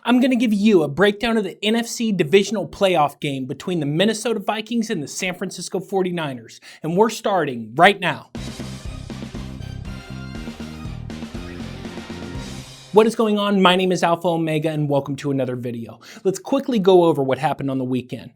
I'm going to give you a breakdown of the NFC Divisional Playoff game between the Minnesota Vikings and the San Francisco 49ers, and we're starting right now. What is going on? My name is Alpha Omega and welcome to another video. Let's quickly go over what happened on the weekend.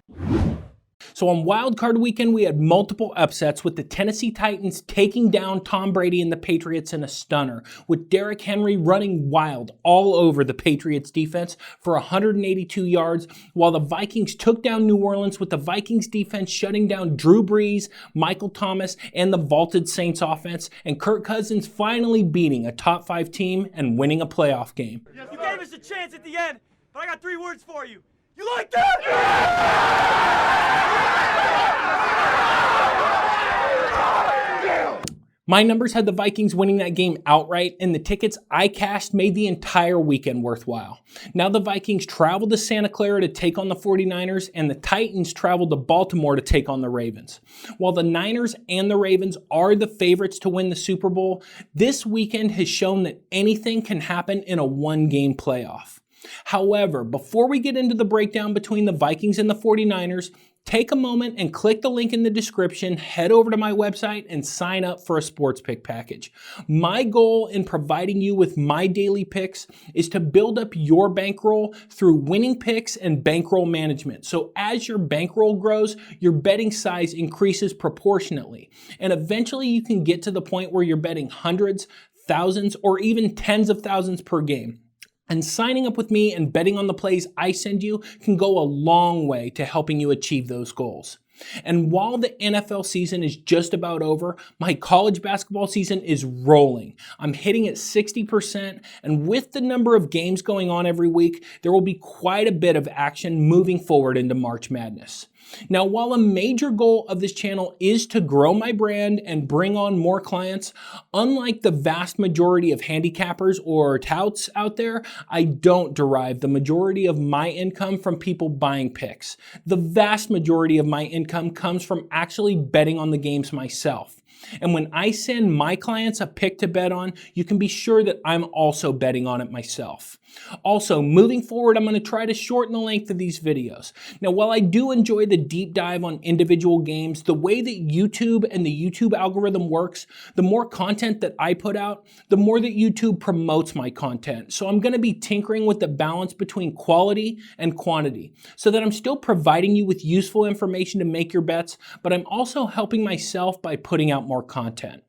So on wildcard weekend, we had multiple upsets with the Tennessee Titans taking down Tom Brady and the Patriots in a stunner, with Derrick Henry running wild all over the Patriots defense for 182 yards, while the Vikings took down New Orleans with the Vikings defense shutting down Drew Brees, Michael Thomas, and the vaulted Saints offense, and Kirk Cousins finally beating a top 5 team and winning a playoff game. You gave us a chance at the end, but I got 3 words for you. You like that? My numbers had the Vikings winning that game outright, and the tickets I cashed made the entire weekend worthwhile. Now the Vikings traveled to Santa Clara to take on the 49ers, and the Titans traveled to Baltimore to take on the Ravens. While the Niners and the Ravens are the favorites to win the Super Bowl, this weekend has shown that anything can happen in a one-game playoff. However, before we get into the breakdown between the Vikings and the 49ers, take a moment and click the link in the description, head over to my website, and sign up for a sports pick package. My goal in providing you with my daily picks is to build up your bankroll through winning picks and bankroll management. So as your bankroll grows, your betting size increases proportionately. And eventually you can get to the point where you're betting hundreds, thousands, or even tens of thousands per game. And signing up with me and betting on the plays I send you can go a long way to helping you achieve those goals. And while the NFL season is just about over, my college basketball season is rolling. I'm hitting at 60%, and with the number of games going on every week, there will be quite a bit of action moving forward into March Madness. Now, while a major goal of this channel is to grow my brand and bring on more clients, unlike the vast majority of handicappers or touts out there, I don't derive the majority of my income from people buying picks. The vast majority of my income comes from actually betting on the games myself. And when I send my clients a pick to bet on, you can be sure that I'm also betting on it myself. Also, moving forward, I'm going to try to shorten the length of these videos. Now, while I do enjoy the deep dive on individual games, the way that YouTube and the YouTube algorithm works, the more content that I put out, the more that YouTube promotes my content. So I'm going to be tinkering with the balance between quality and quantity so that I'm still providing you with useful information to make your bets, but I'm also helping myself by putting out more content.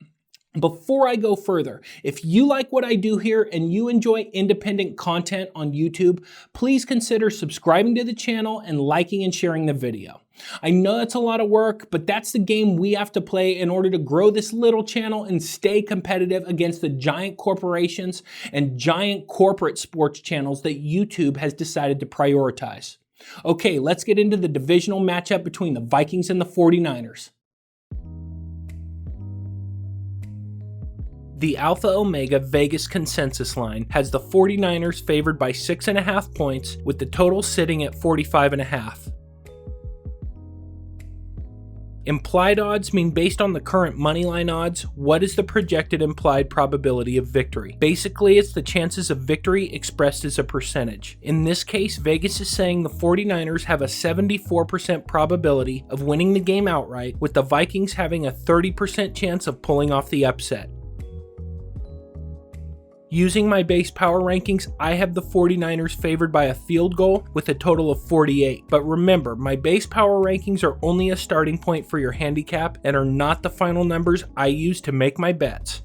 Before I go further, if you like what I do here and you enjoy independent content on YouTube, please consider subscribing to the channel and liking and sharing the video. I know that's a lot of work, but that's the game we have to play in order to grow this little channel and stay competitive against the giant corporations and giant corporate sports channels that YouTube has decided to prioritize. Okay, let's get into the divisional matchup between the Vikings and the 49ers. The Alpha Omega Vegas consensus line has the 49ers favored by 6.5 points, with the total sitting at 45.5. Implied odds mean based on the current moneyline odds, what is the projected implied probability of victory? Basically, it's the chances of victory expressed as a percentage. In this case, Vegas is saying the 49ers have a 74% probability of winning the game outright, with the Vikings having a 30% chance of pulling off the upset. Using my base power rankings, I have the 49ers favored by a field goal with a total of 48. But remember, my base power rankings are only a starting point for your handicap and are not the final numbers I use to make my bets.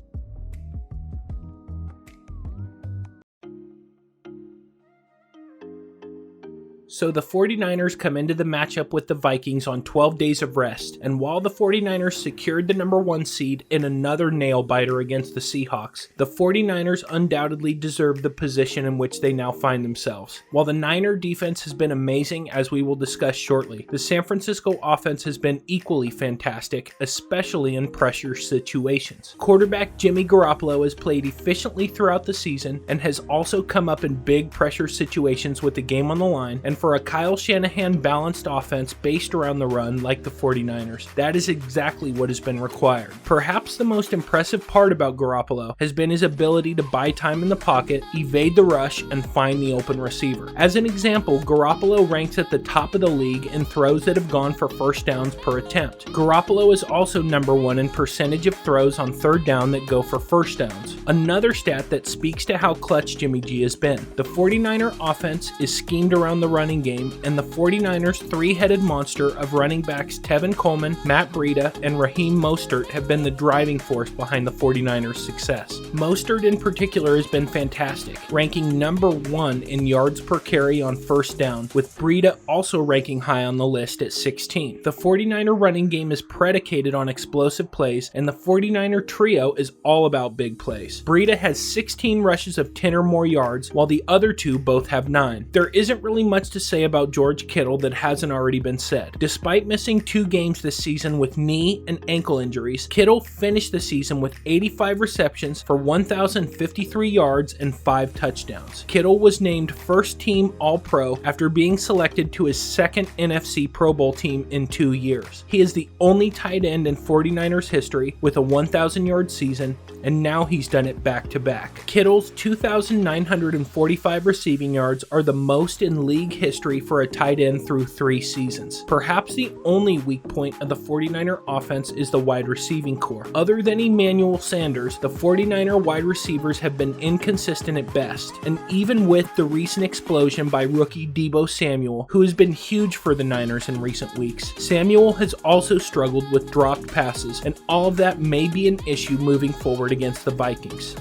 So the 49ers come into the matchup with the Vikings on 12 days of rest, and while the 49ers secured the number 1 seed in another nail-biter against the Seahawks, the 49ers undoubtedly deserve the position in which they now find themselves. While the Niner defense has been amazing, as we will discuss shortly, the San Francisco offense has been equally fantastic, especially in pressure situations. Quarterback Jimmy Garoppolo has played efficiently throughout the season and has also come up in big pressure situations with the game on the line, and for a Kyle Shanahan balanced offense based around the run like the 49ers, that is exactly what has been required. Perhaps the most impressive part about Garoppolo has been his ability to buy time in the pocket, evade the rush, and find the open receiver. As an example, Garoppolo ranks at the top of the league in throws that have gone for first downs per attempt. Garoppolo is also number 1 in percentage of throws on third down that go for first downs. Another stat that speaks to how clutch Jimmy G has been. The 49er offense is schemed around the running game, and the 49ers' three-headed monster of running backs Tevin Coleman, Matt Breida, and Raheem Mostert have been the driving force behind the 49ers' success. Mostert in particular has been fantastic, ranking number 1 in yards per carry on first down, with Breida also ranking high on the list at 16. The 49er running game is predicated on explosive plays, and the 49er trio is all about big plays. Breida has 16 rushes of 10 or more yards, while the other two both have 9. There isn't really much to say about George Kittle that hasn't already been said. Despite missing 2 games this season with knee and ankle injuries, Kittle finished the season with 85 receptions for 1,053 yards and 5 touchdowns. Kittle was named first team All-Pro after being selected to his second NFC Pro Bowl team in 2 years. He is the only tight end in 49ers history with a 1,000-yard season, and now he's done it back-to-back. Kittle's 2,945 receiving yards are the most in league history for a tight end through 3 seasons. Perhaps the only weak point of the 49er offense is the wide receiving core. Other than Emmanuel Sanders, the 49er wide receivers have been inconsistent at best, and even with the recent explosion by rookie Deebo Samuel, who has been huge for the Niners in recent weeks, Samuel has also struggled with dropped passes, and all of that may be an issue moving forward against the Vikings.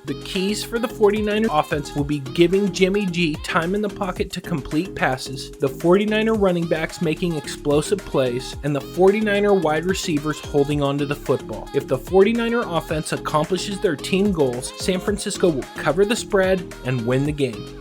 The keys for the 49er offense will be giving Jimmy G time in the pocket to complete passes, the 49er running backs making explosive plays, and the 49er wide receivers holding onto the football. If the 49er offense accomplishes their team goals, San Francisco will cover the spread and win the game.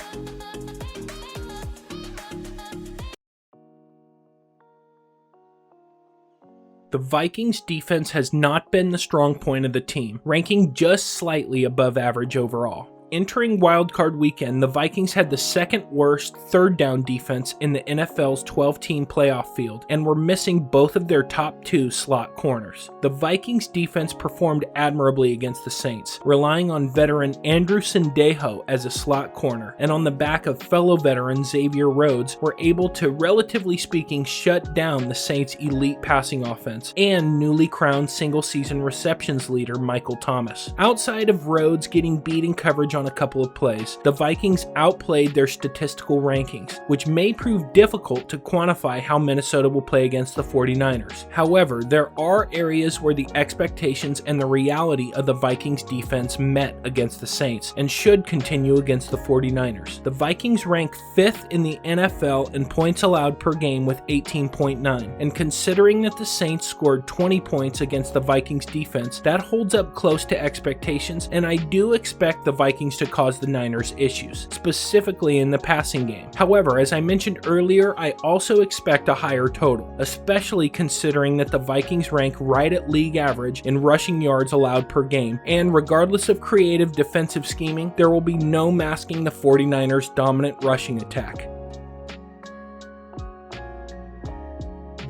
The Vikings defense has not been the strong point of the team, ranking just slightly above average overall. Entering wildcard weekend, the Vikings had the second worst third down defense in the NFL's 12-team playoff field and were missing both of their top 2 slot corners. The Vikings defense performed admirably against the Saints, relying on veteran Andrew Sendejo as a slot corner, and on the back of fellow veteran Xavier Rhodes were able to, relatively speaking, shut down the Saints' elite passing offense and newly crowned single-season receptions leader Michael Thomas. Outside of Rhodes getting beat in coverage on a couple of plays, the Vikings outplayed their statistical rankings, which may prove difficult to quantify how Minnesota will play against the 49ers. However, there are areas where the expectations and the reality of the Vikings defense met against the Saints and should continue against the 49ers. The Vikings rank 5th in the NFL in points allowed per game with 18.9, and considering that the Saints scored 20 points against the Vikings defense, that holds up close to expectations, and I do expect the Vikings to cause the Niners issues, specifically in the passing game. However, as I mentioned earlier, I also expect a higher total, especially considering that the Vikings rank right at league average in rushing yards allowed per game, and regardless of creative defensive scheming, there will be no masking the 49ers' dominant rushing attack.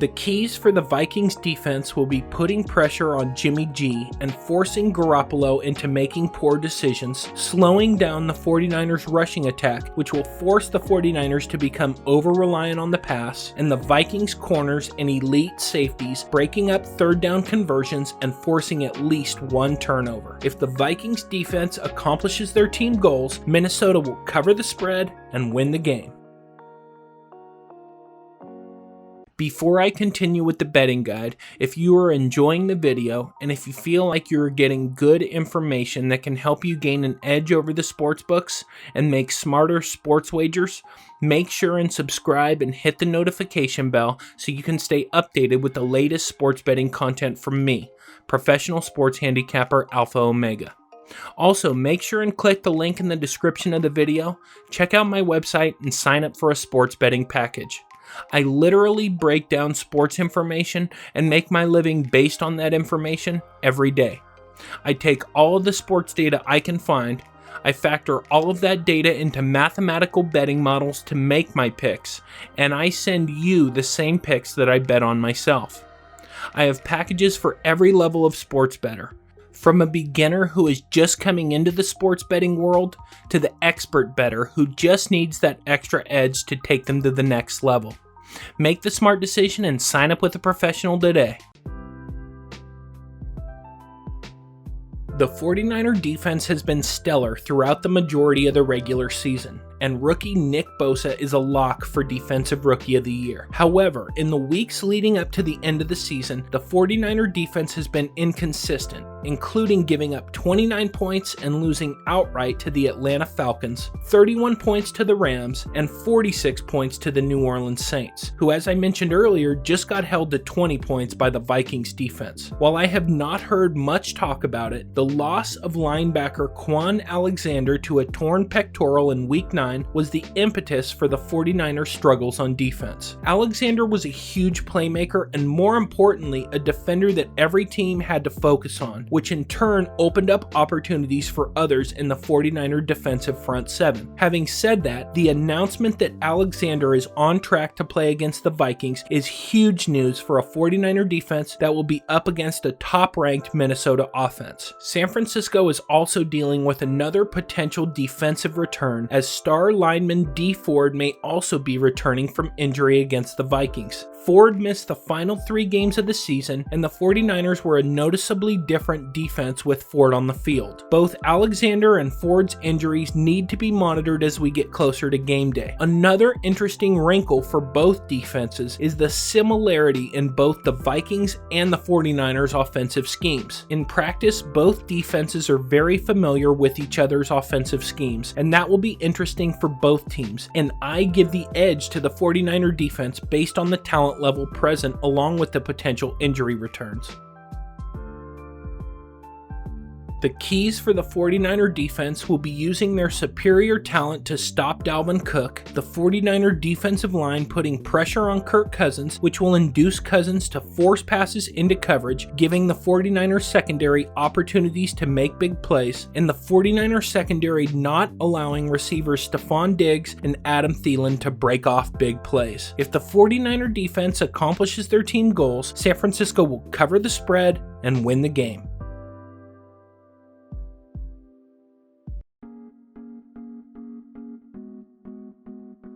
The keys for the Vikings defense will be putting pressure on Jimmy G and forcing Garoppolo into making poor decisions, slowing down the 49ers rushing attack, which will force the 49ers to become over-reliant on the pass, and the Vikings corners and elite safeties breaking up third down conversions and forcing at least 1 turnover. If the Vikings defense accomplishes their team goals, Minnesota will cover the spread and win the game. Before I continue with the betting guide, if you are enjoying the video and if you feel like you're getting good information that can help you gain an edge over the sportsbooks and make smarter sports wagers, make sure and subscribe and hit the notification bell so you can stay updated with the latest sports betting content from me, professional sports handicapper Alpha Omega. Also, make sure and click the link in the description of the video, check out my website, and sign up for a sports betting package. I literally break down sports information and make my living based on that information every day. I take all of the sports data I can find, I factor all of that data into mathematical betting models to make my picks, and I send you the same picks that I bet on myself. I have packages for every level of sports bettor, from a beginner who is just coming into the sports betting world to the expert bettor who just needs that extra edge to take them to the next level. Make the smart decision and sign up with a professional today. The 49er defense has been stellar throughout the majority of the regular season, and rookie Nick Bosa is a lock for Defensive Rookie of the Year. However, in the weeks leading up to the end of the season, the 49er defense has been inconsistent, including giving up 29 points and losing outright to the Atlanta Falcons, 31 points to the Rams, and 46 points to the New Orleans Saints, who, as I mentioned earlier, just got held to 20 points by the Vikings defense. While I have not heard much talk about it, the loss of linebacker Quan Alexander to a torn pectoral in Week 9 was the impetus for the 49ers' struggles on defense. Alexander was a huge playmaker and, more importantly, a defender that every team had to focus on, which in turn opened up opportunities for others in the 49er defensive front seven. Having said that, the announcement that Alexander is on track to play against the Vikings is huge news for a 49er defense that will be up against a top-ranked Minnesota offense. San Francisco is also dealing with another potential defensive return, as star lineman Dee Ford may also be returning from injury against the Vikings. Ford missed the final 3 games of the season, and the 49ers were a noticeably different defense with Ford on the field. Both Alexander and Ford's injuries need to be monitored as we get closer to game day. Another interesting wrinkle for both defenses is the similarity in both the Vikings and the 49ers offensive schemes. In practice, both defenses are very familiar with each other's offensive schemes, and that will be interesting for both teams, and I give the edge to the 49er defense based on the talent level present along with the potential injury returns. The keys for the 49er defense will be using their superior talent to stop Dalvin Cook, the 49er defensive line putting pressure on Kirk Cousins, which will induce Cousins to force passes into coverage, giving the 49er secondary opportunities to make big plays, and the 49er secondary not allowing receivers Stephon Diggs and Adam Thielen to break off big plays. If the 49er defense accomplishes their team goals, San Francisco will cover the spread and win the game.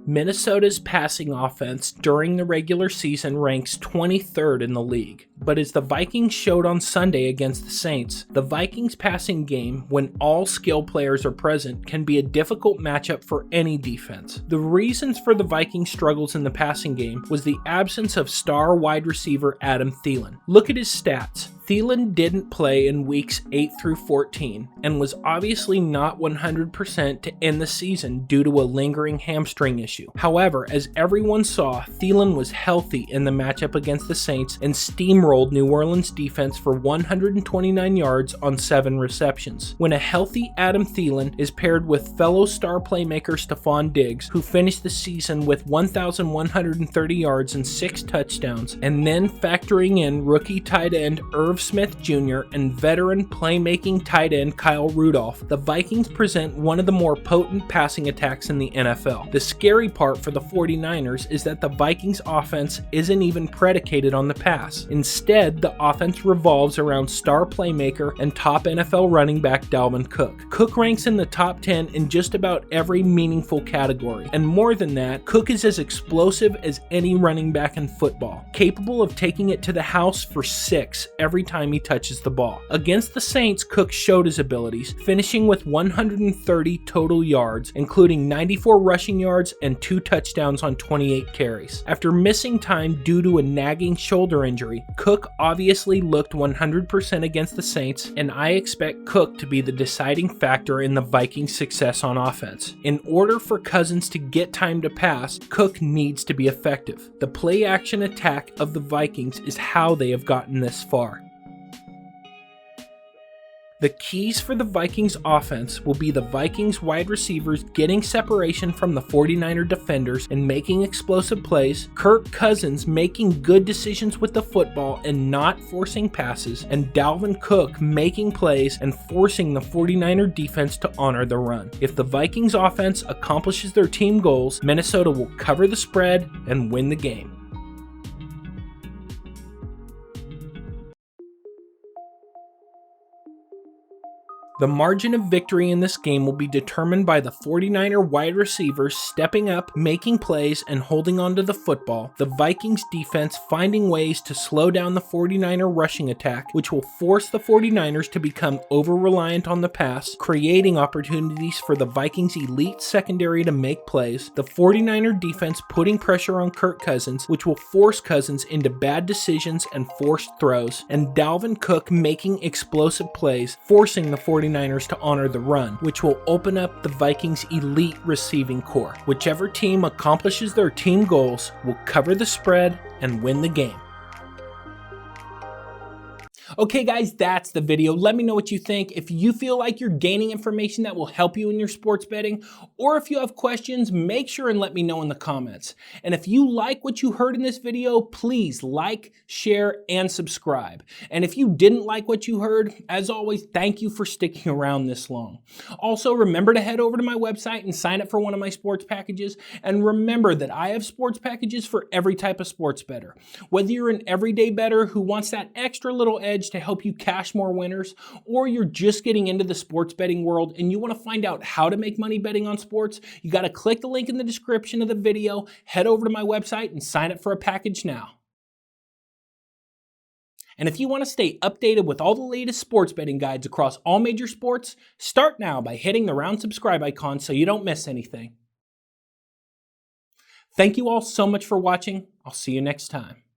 Minnesota's passing offense during the regular season ranks 23rd in the league, but as the Vikings showed on Sunday against the Saints, the Vikings passing game, when all skill players are present, can be a difficult matchup for any defense. The reasons for the Vikings' struggles in the passing game was the absence of star wide receiver Adam Thielen. Look at his stats. Thielen didn't play in weeks 8 through 14 and was obviously not 100% to end the season due to a lingering hamstring issue. However, as everyone saw, Thielen was healthy in the matchup against the Saints and steamrolled New Orleans defense for 129 yards on 7 receptions. When a healthy Adam Thielen is paired with fellow star playmaker Stephon Diggs, who finished the season with 1,130 yards and 6 touchdowns, and then factoring in rookie tight end Irv Smith Jr. and veteran playmaking tight end Kyle Rudolph, the Vikings present one of the more potent passing attacks in the NFL. The scary part for the 49ers is that the Vikings offense isn't even predicated on the pass. Instead, the offense revolves around star playmaker and top NFL running back Dalvin Cook. Cook ranks in the top 10 in just about every meaningful category, and more than that, Cook is as explosive as any running back in football, capable of taking it to the house for 6 every time he touches the ball. Against the Saints, Cook showed his abilities, finishing with 130 total yards, including 94 rushing yards and 2 touchdowns on 28 carries. After missing time due to a nagging shoulder injury, Cook obviously looked 100% against the Saints, and I expect Cook to be the deciding factor in the Vikings' success on offense. In order for Cousins to get time to pass, Cook needs to be effective. The play-action attack of the Vikings is how they have gotten this far. The keys for the Vikings offense will be the Vikings wide receivers getting separation from the 49er defenders and making explosive plays, Kirk Cousins making good decisions with the football and not forcing passes, and Dalvin Cook making plays and forcing the 49er defense to honor the run. If the Vikings offense accomplishes their team goals, Minnesota will cover the spread and win the game. The margin of victory in this game will be determined by the 49er wide receivers stepping up, making plays, and holding onto the football, the Vikings defense finding ways to slow down the 49er rushing attack, which will force the 49ers to become over-reliant on the pass, creating opportunities for the Vikings' elite secondary to make plays, the 49er defense putting pressure on Kirk Cousins, which will force Cousins into bad decisions and forced throws, and Dalvin Cook making explosive plays, forcing the 49ers to honor the run, which will open up the Vikings' elite receiving corps. Whichever team accomplishes their team goals will cover the spread and win the game. Okay guys, that's the video. Let me know what you think. If you feel like you're gaining information that will help you in your sports betting, or if you have questions, make sure and let me know in the comments. And if you like what you heard in this video, please like, share, and subscribe. And if you didn't like what you heard, as always, thank you for sticking around this long. Also, remember to head over to my website and sign up for one of my sports packages. And remember that I have sports packages for every type of sports bettor. Whether you're an everyday bettor who wants that extra little edge to help you cash more winners, or you're just getting into the sports betting world and you want to find out how to make money betting on sports, you got to click the link in the description of the video, head over to my website and sign up for a package now. And if you want to stay updated with all the latest sports betting guides across all major sports, start now by hitting the round subscribe icon so you don't miss anything. Thank you all so much for watching. I'll see you next time.